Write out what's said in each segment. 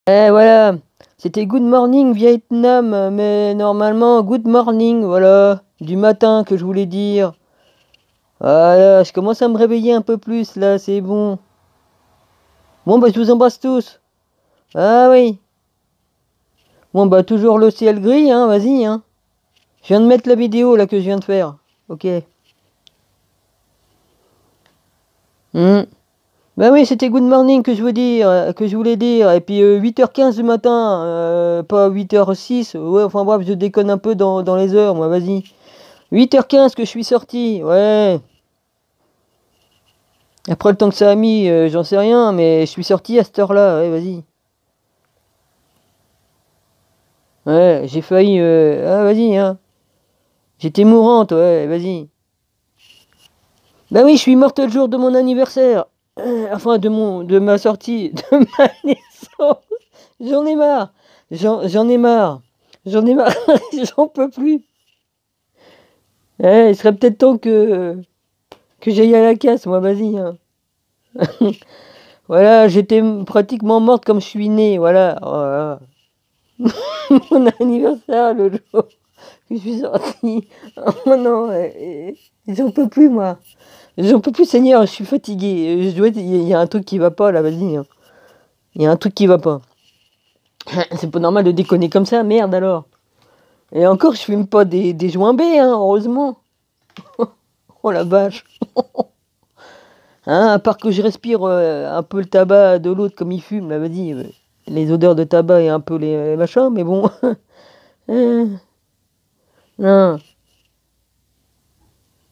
Voilà, c'était Good Morning Vietnam, mais normalement Good Morning, voilà, du matin que je voulais dire. Voilà, je commence à me réveiller un peu plus là, c'est bon. Bon bah je vous embrasse tous. Ah oui. Bon bah toujours le ciel gris, hein, vas-y, hein. Je viens de mettre la vidéo là que je viens de faire. Ok. Hmm. Bah oui, c'était Good Morning que je veux dire, que je voulais dire. Et puis 8h15 du matin, pas 8h06. Ouais, enfin bref, je déconne un peu dans les heures, moi, vas-y. 8h15 que je suis sorti, ouais. Après le temps que ça a mis, j'en sais rien, mais je suis sorti à cette heure-là, ouais, vas-y. Ouais, j'ai failli. Ah, vas-y, hein. J'étais mourante, ouais, vas-y. Bah oui, je suis morte le jour de mon anniversaire. Enfin, de ma sortie, de ma naissance. J'en ai marre. J'en ai marre. J'en ai marre. J'en peux plus. Il serait peut-être temps que j'aille à la casse, moi, vas-y, hein. Voilà, j'étais pratiquement morte comme je suis née, voilà. Voilà. Mon anniversaire, le jour que je suis sortie. Oh non, j'en peux plus, moi. J'en peux plus, Seigneur, je suis fatigué. Il y a un truc qui va pas, là, vas-y, hein. Il y a un truc qui va pas. C'est pas normal de déconner comme ça, merde alors. Et encore, je fume pas des joints B, hein, heureusement. Oh la vache. Hein, à part que je respire un peu le tabac de l'autre comme il fume, là, vas-y. Les odeurs de tabac et un peu les machins, mais bon. Euh, non.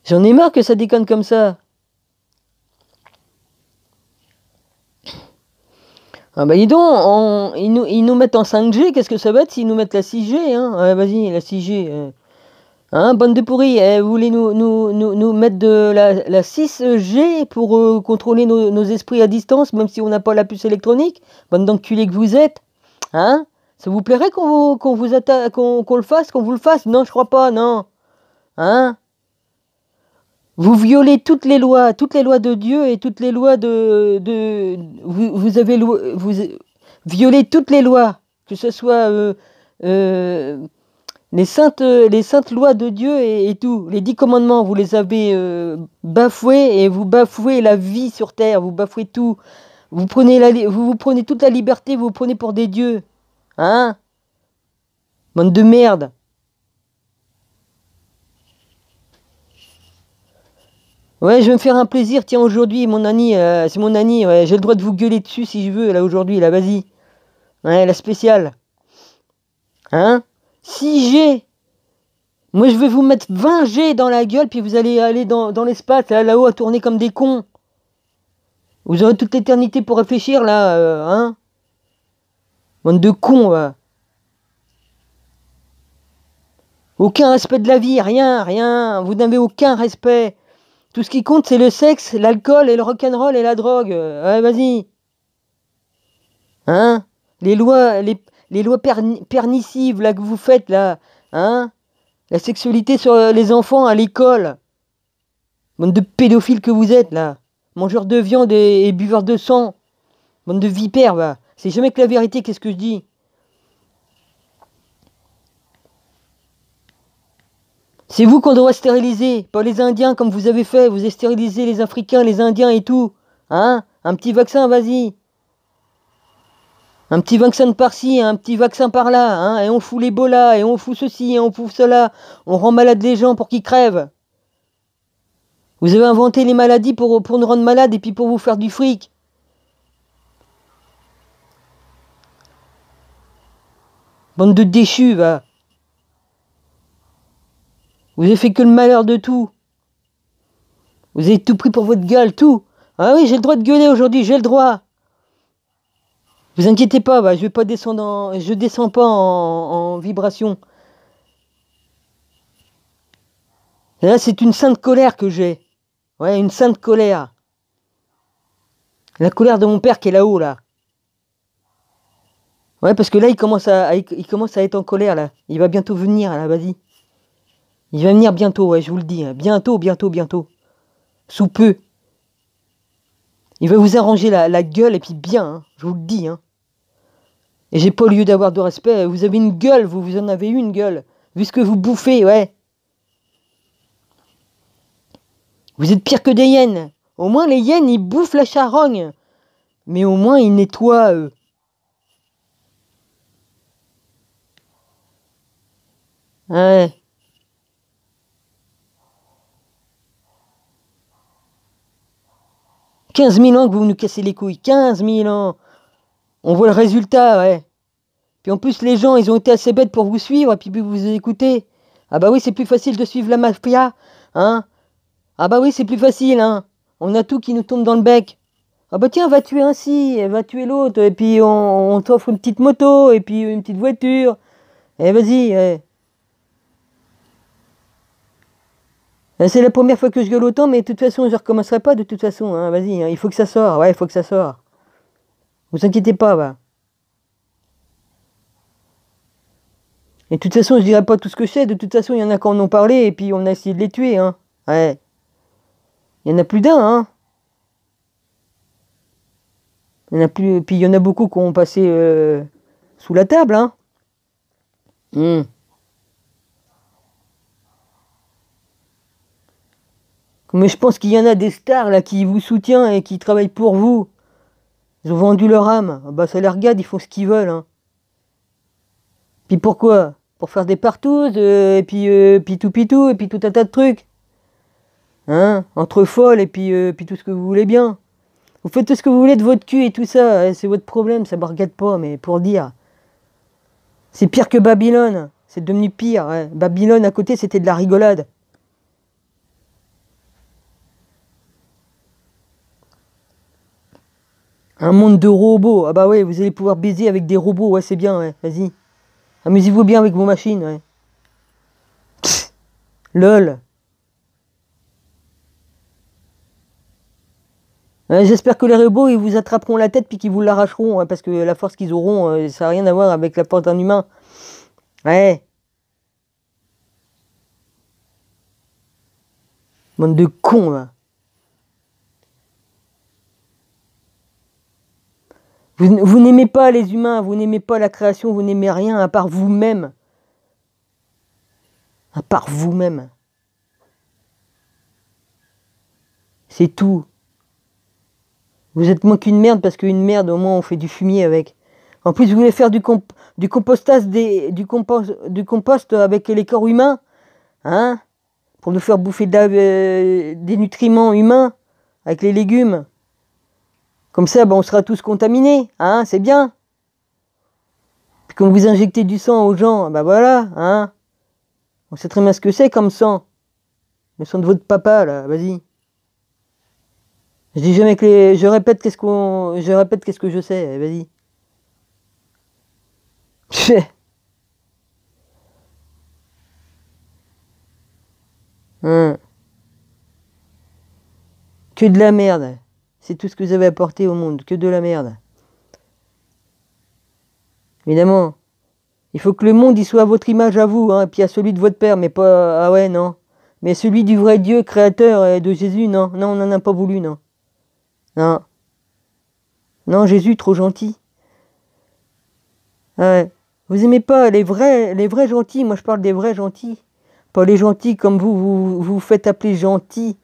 J'en ai marre que ça déconne comme ça. Ah bah dis donc, ils nous mettent en 5G, qu'est-ce que ça va être s'ils nous mettent la 6G, hein? Ouais, vas-y, la 6G. Hein, bande de pourris, vous voulez nous mettre de la 6G pour contrôler nos esprits à distance, même si on n'a pas la puce électronique? Bande d'enculés que vous êtes. Hein? Ça vous plairait qu'on vous attaque, qu'on le fasse, qu'on vous le fasse? Non, je crois pas, non. Hein? Vous violez toutes les lois de Dieu et toutes les lois vous avez violé toutes les lois, que ce soit euh, les saintes lois de Dieu et tout. Les 10 commandements, vous les avez bafoués et vous bafouez la vie sur terre, vous bafouez tout. Vous prenez toute la liberté, vous vous prenez pour des dieux. Hein? Bande de merde. Ouais, je vais me faire un plaisir, tiens, aujourd'hui, mon Annie, c'est mon Annie, ouais, j'ai le droit de vous gueuler dessus si je veux, là, aujourd'hui, là, vas-y. Ouais, la spéciale. Hein? 6G. Moi, je vais vous mettre 20G dans la gueule, puis vous allez aller dans l'espace, là-haut, à tourner comme des cons. Vous aurez toute l'éternité pour réfléchir, là, hein? Bande de cons, va. Aucun respect de la vie, rien, rien. Vous n'avez aucun respect. Tout ce qui compte, c'est le sexe, l'alcool et le rock'n'roll et la drogue. Ouais, vas-y. Hein? Les lois pernicives là que vous faites là, hein? La sexualité sur les enfants à l'école. Bande de pédophiles que vous êtes là. Mangeurs de viande et buveurs de sang. Bande de vipères, va. C'est jamais que la vérité, qu'est-ce que je dis? C'est vous qu'on doit stériliser, pas les Indiens comme vous avez fait. Vous avez stérilisé les Africains, les Indiens et tout. Hein? Un petit vaccin, vas-y. Un petit vaccin par-ci, un petit vaccin par-là, hein, et on fout l'Ebola, et on fout ceci, et on fout cela. On rend malade les gens pour qu'ils crèvent. Vous avez inventé les maladies pour nous rendre malades et puis pour vous faire du fric. Bande de déchus, va. Vous avez fait que le malheur de tout. Vous avez tout pris pour votre gueule, tout. Ah oui, j'ai le droit de gueuler aujourd'hui, j'ai le droit. Vous inquiétez pas, va, je vais pas descendre je descends pas en vibration. Là, c'est une sainte colère que j'ai. Ouais, une sainte colère. La colère de mon père qui est là-haut, là. Ouais, parce que là, il commence à être en colère, là. Il va bientôt venir, là, vas-y. Il va venir bientôt, ouais, je vous le dis, hein. Bientôt, bientôt, bientôt. Sous peu. Il va vous arranger la gueule, et puis bien, hein, je vous le dis, hein. Et j'ai pas lieu d'avoir de respect. Vous avez une gueule, vous en avez une gueule. Vu ce que vous bouffez, ouais. Vous êtes pire que des hyènes. Au moins, les hyènes, ils bouffent la charogne. Mais au moins, ils nettoient, eux. Ouais. 15 000 ans que vous nous cassez les couilles. 15 000 ans. On voit le résultat, ouais. Puis en plus, les gens, ils ont été assez bêtes pour vous suivre et puis vous écouter. Ah bah oui, c'est plus facile de suivre la mafia, hein. Ah bah oui, c'est plus facile, hein. On a tout qui nous tombe dans le bec. Ah bah tiens, va tuer un ci, va tuer l'autre, et puis on t'offre une petite moto, et puis une petite voiture. Et vas-y, c'est la première fois que je gueule autant, mais de toute façon, je recommencerai pas de toute façon, hein. Vas-y, hein, il faut que ça sorte, ouais, il faut que ça sorte. Vous inquiétez pas, va. Et de toute façon, je dirai pas tout ce que je sais, de toute façon, il y en a qui en ont parlé, et puis on a essayé de les tuer, hein. Ouais. Il y en a plus d'un, hein. Il y en a plus, puis il y en a beaucoup qui ont passé sous la table, hein. Hmm. Mais je pense qu'il y en a des stars là qui vous soutiennent et qui travaillent pour vous. Ils ont vendu leur âme. Ah bah ça les regarde, ils font ce qu'ils veulent, hein. Puis pourquoi? Pour faire des partous, et puis tout, et puis tout un tas de trucs. Hein? Entre folles et puis tout ce que vous voulez bien. Vous faites tout ce que vous voulez de votre cul et tout ça, c'est votre problème, ça me regarde pas, mais pour dire. C'est pire que Babylone, c'est devenu pire, ouais. Babylone à côté c'était de la rigolade. Un monde de robots, ah bah ouais, vous allez pouvoir baiser avec des robots, ouais c'est bien, ouais, vas-y. Amusez-vous bien avec vos machines, ouais. LOL. J'espère que les robots ils vous attraperont la tête puis qu'ils vous l'arracheront, hein, parce que la force qu'ils auront, ça n'a rien à voir avec la force d'un humain. Ouais. Bande de cons, là. Vous n'aimez pas les humains, vous n'aimez pas la création, vous n'aimez rien à part vous-même. À part vous-même. C'est tout. Vous êtes moins qu'une merde parce qu'une merde, au moins, on fait du fumier avec. En plus, vous voulez faire du compostage du compost avec les corps humains, hein? Pour nous faire bouffer des nutriments humains avec les légumes. Comme ça, ben, on sera tous contaminés, hein? C'est bien. Puis quand vous injectez du sang aux gens, ben voilà, hein? On sait très bien ce que c'est comme sang. Le sang de votre papa, là, vas-y. Je dis jamais que les... Je répète qu'est-ce que je sais, vas-y. Hein. Que de la merde. C'est tout ce que vous avez apporté au monde, que de la merde. Évidemment. Il faut que le monde y soit à votre image à vous, hein, puis à celui de votre père, mais pas... Ah ouais, non. Mais celui du vrai Dieu, créateur de Jésus, non. Non, on n'en a pas voulu, non. Non. Non, Jésus, trop gentil. Ouais. Vous aimez pas les vrais gentils, moi je parle des vrais gentils. Pas les gentils comme vous faites appeler gentils.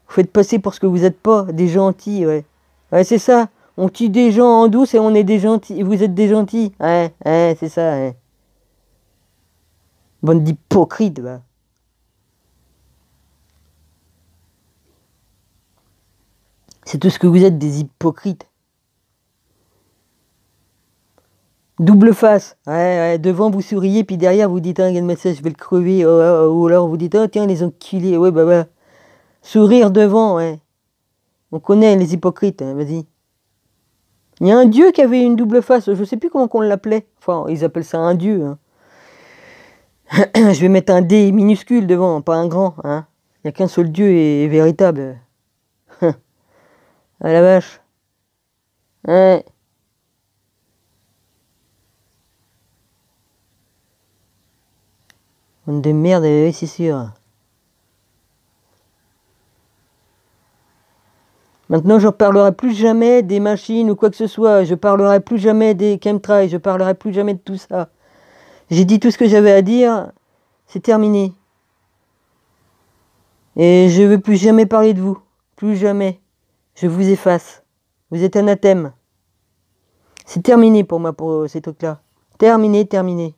Vous faites passer pour ce que vous n'êtes pas, des gentils, ouais. Ouais, c'est ça. On tue des gens en douce et on est des gentils. Vous êtes des gentils. Ouais, c'est ça, ouais. Bande d'hypocrites, va. C'est tout ce que vous êtes, des hypocrites. Double face. Ouais, devant vous souriez, puis derrière vous dites, ah, regarde le message, je vais le crever. Ou alors vous dites, oh tiens, les enculés. Ouais, bah, bah. Sourire devant, ouais. On connaît les hypocrites, hein, vas-y. Il y a un dieu qui avait une double face, je sais plus comment qu'on l'appelait. Enfin, ils appellent ça un dieu, hein. Je vais mettre un D minuscule devant, pas un grand, hein. Il n'y a qu'un seul dieu et véritable. Ah la vache. Ouais. Bande de merde, oui, c'est sûr. Maintenant, je ne parlerai plus jamais des machines ou quoi que ce soit. Je parlerai plus jamais des chemtrails. Je parlerai plus jamais de tout ça. J'ai dit tout ce que j'avais à dire. C'est terminé. Et je ne veux plus jamais parler de vous. Plus jamais. Je vous efface. Vous êtes anathème. C'est terminé pour moi, pour ces trucs-là. Terminé, terminé.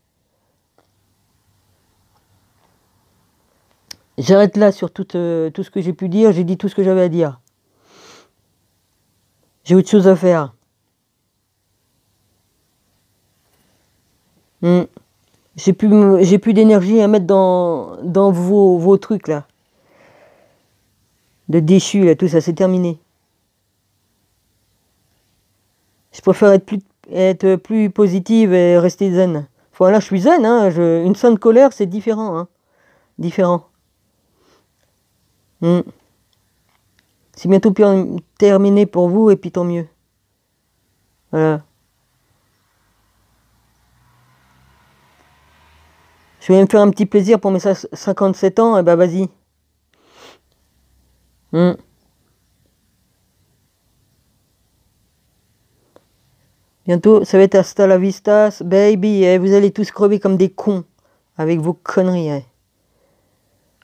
J'arrête là sur tout ce que j'ai pu dire. J'ai dit tout ce que j'avais à dire. J'ai autre chose à faire. J'ai plus d'énergie à mettre dans vos trucs là. De déchus là, tout ça, c'est terminé. Je préfère être plus positive et rester zen. Enfin là, je suis zen, hein. Une sainte colère, c'est différent, hein. Différent. C'est bientôt terminé pour vous et puis tant mieux. Voilà. Je vais me faire un petit plaisir pour mes 57 ans, et bah vas-y. Bientôt, ça va être hasta la vista, baby. Vous allez tous crever comme des cons avec vos conneries.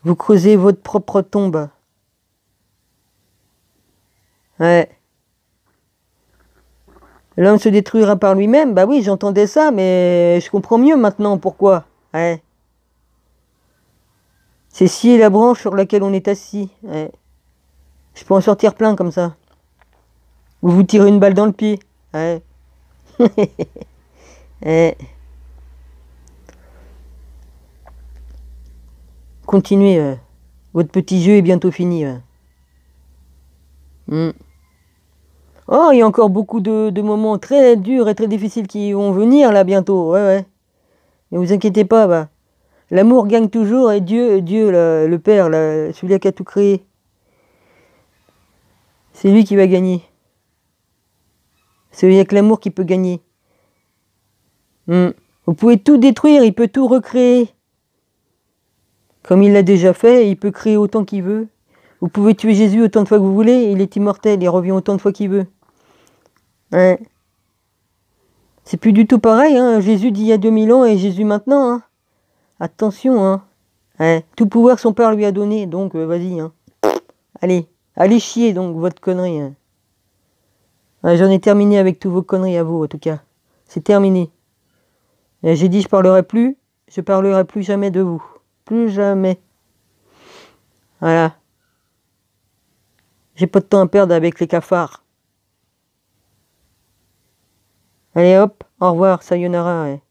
Vous creusez votre propre tombe. Ouais. L'homme se détruira par lui-même. Bah oui, j'entendais ça, mais je comprends mieux maintenant pourquoi. Ouais. C'est scier la branche sur laquelle on est assis. Ouais. Je peux en sortir plein comme ça. Ou vous tirez une balle dans le pied. Ouais. Ouais. Continuez. Votre petit jeu est bientôt fini. Oh, il y a encore beaucoup de moments très durs et très difficiles qui vont venir là bientôt. Ouais, ouais. Ne vous inquiétez pas, bah. L'amour gagne toujours et Dieu, le Père, celui qui a tout créé, c'est lui qui va gagner. C'est avec l'amour qui peut gagner. Vous pouvez tout détruire, il peut tout recréer. Comme il l'a déjà fait, il peut créer autant qu'il veut. Vous pouvez tuer Jésus autant de fois que vous voulez, il est immortel, il revient autant de fois qu'il veut. Ouais. C'est plus du tout pareil, hein. Jésus d'il y a 2000 ans et Jésus maintenant. Hein. Attention, hein. Ouais. Tout pouvoir son Père lui a donné, donc vas-y. Hein. Allez chier donc votre connerie. Hein. Ouais, j'en ai terminé avec tous vos conneries à vous, en tout cas. C'est terminé. J'ai dit je parlerai plus jamais de vous. Plus jamais. Voilà. J'ai pas de temps à perdre avec les cafards. Allez hop, au revoir, sayonara. Ouais.